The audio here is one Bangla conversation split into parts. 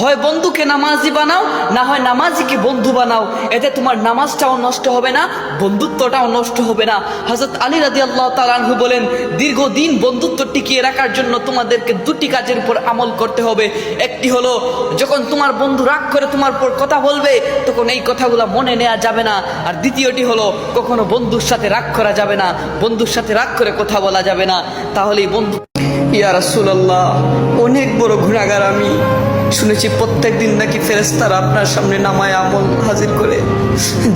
হয় বন্ধুকে নামাজি বানাও, না হয় নামাজিকে বন্ধু বানাও। এতে তোমার নামাজটাও নষ্ট হবে না, বন্ধুত্বটাও নষ্ট হবে না। হযরত আলী রাদিয়াল্লাহু তাআলা আনহু বলেন, দীর্ঘদিন বন্ধুত্ব টিকিয়ে রাখার জন্য তোমাদেরকে দুটি কাজের উপর আমল করতে হবে। একটি হলো, যখন তোমার বন্ধু রাগ করে তোমার উপর কথা বলবে, তখন এই কথাগুলো মনে নেওয়া যাবে না। আর দ্বিতীয়টি হলো, কখনো বন্ধুর সাথে রাগ করা যাবে না, বন্ধুর সাথে রাগ করে কথা বলা যাবে না। তাহলেই বন্ধু। ইয়া রাসূলুল্লাহ, অনেক বড় গুনাহগার আমি। শুনেছি প্রত্যেক দিন নাকি ফেরেশতারা আপনার সামনে নামায় আমল হাজির করে।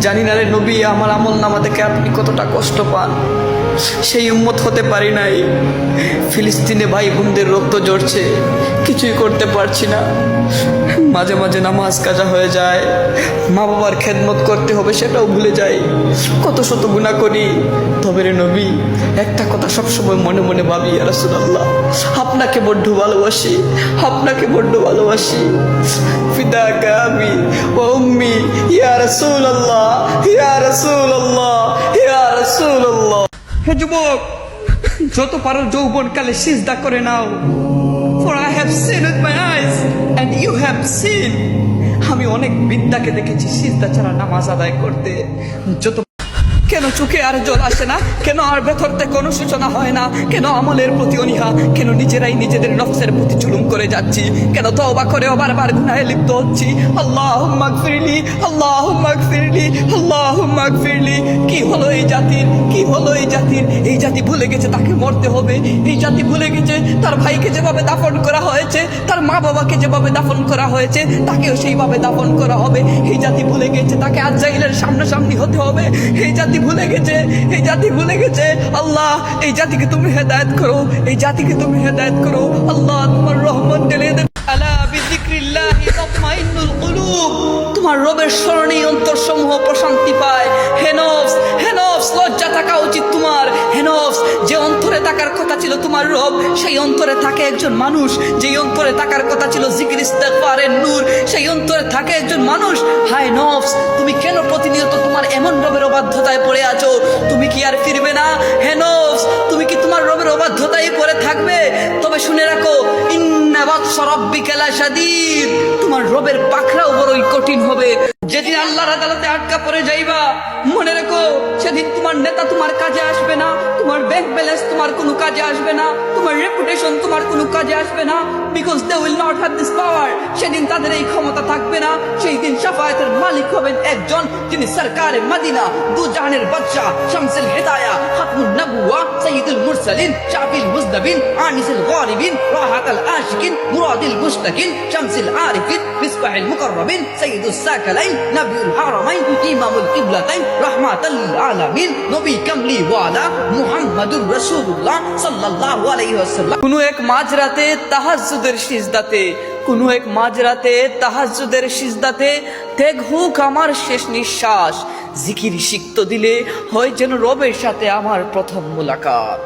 জানি না রে নবী, আমার আমল নামা দেখে আপনি কতটা কষ্ট পান। সেই উম্মত হতে পারি নাই। ফিলিস্তিনে ভাই বোনদের রক্ত ঝরছে, কিছুই করতে পারছি না। মাঝে মাঝে নামাজ কাজা হয়ে যায়, মা বাবার খেদমত করতে হবে সেটাও ভুলে যাই। কত শত গুনাহ করি। তবে রে নবী, একটা কথা সবসময় মনে মনে ভাবি, ইয়া রাসূলুল্লাহ, আপনাকে বড্ড ভালোবাসি, আপনাকে বড্ড ভালোবাসি। ফিদাকা আবি ওয়া উম্মি ইয়া রাসূলুল্লাহ, ইয়া রাসূলুল্লাহ, ইয়া রাসূলুল্লাহ। হে যুবক, যত পারো যৌবনকালে সিজদা করে নাও। For I have seen with my eyes and you have seen. আমি অনেক বিদ্যাকে দেখেছি সিজদা ছাড়া নামাজ আদায় করতে। যত কেন চোখে আর জল আসে না? কেন আর ভেতর থেকে অনুশোচনা হয় না? কেন আমলের প্রতি অনীহা? কেন নিজেরাই নিজেদের নফসের প্রতি জুলুম করে যাচ্ছি? কেন তওবা করেও বারবার গুনাহে লিপ্ত হচ্ছি? আল্লাহুম্মা গফিরলি, আল্লাহুম্মা গফিরলি, আল্লাহুম্মা গফিরলি। কি হলো এই জাতির? কি হলো এই জাতির? এই জাতি ভুলে গেছে তাকে মরতে হবে। এই জাতি ভুলে গেছে তার ভাইকে যেভাবে দাফন করা হয়েছে, তার মা বাবাকে যেভাবে দাফন করা হয়েছে, তাকেও সেইভাবে দাফন করা হবে। এই জাতি ভুলে গেছে তাকে আজরাইলের সামনাসামনি হতে হবে। এই জাতি ভুলে গেছে, এই জাতি ভুলে গেছে। আল্লাহ, এই জাতিকে তুমি হেদায়েত করো, এই জাতিকে তুমি হেদায়েত করো। আল্লাহ, তোমার রহমত ঢেলে দেন। আলা বিযিকরিল্লাহি তাতমাইন্নুল কুলুব। তোমার রবের স্মরণে অন্তর সমূহ প্রশান্তি পায়। হে নফস, হে নফস, লজ্জা থাকা উচিত তোমার। হে নফস, যে অন্তরে থাকার কথা ছিল তোমার রব, সেই অন্তরে থাকে একজন মানুষ। যেই অন্তরে থাকার কথা ছিল জিকির ইস্তেগফারের নূর, সেই অন্তরে থাকে একজন মানুষ। হায় নফস, তুমি কেন প্রতিনিয়ত তোমার এমন রবের অবাধ্যতায় পড়ে আছো? তুমি কি আর ফিরবে না? হে নফস, তুমি কি তোমার রবের অবাধ্যতায় পড়ে থাকবে? তবে শুনে রাখো, ইন্না বাতশা রাব্বিকা লাশাদীদ। তোমার রবের পাকড়াও বড়ই কঠিন হবে। যেদিন আল্লাহর আদালতে আটকা পড়ে যাইবা, মনে রেখো, সেদিন তোমার নেতা তোমার কাজে আসবে না, তোমার ব্যাংক ব্যালেন্স তোমার কোনো কাজে আসবে না, তোমার রেপুটেশন তোমার কোনো কাজে আসবে না। Because they will not have this power. সেদিন তাদের এই ক্ষমতা থাকবে না। সেই দিন শাফায়াতের মালিক হবেন একজন, যিনি সরকারে মদিনা, দু জাহানের বাদশা, শামসুল হিদায়া, খাতমুন নবুওয়া, সাইয়্যিদুল মুরসালিন, শাফিল মুজনবিন, আনিসুল গারিবিন, রাহাতুল আশিকিন, মুরাদিল মুশতাকিন, শামসুল আরিফিন, মিসবাহুল মুকাররবিন, সাইয়্যিদুস সাকালাইন, নবিউল হারামাইন, ইমামুল কিবলাতাইন, রাহমাতাল লিল আলামিন, নবী কামলি ওয়ালা মুহাম্মাদুর রাসূলুল্লাহ সাল্লাল্লাহু আলাইহি ওয়াসাল্লাম। কোন এক মাঝরাতে তাহাজ্জুদের সিজদাতে, কোন এক মাঝরাতে তাহাজ্জুদের সিজদাতে ত্যাগ হোক আমার শেষ নিঃশ্বাস। জিকির শিখতে দিলে হয় যেন রবের সাথে আমার প্রথম মুলাকাত।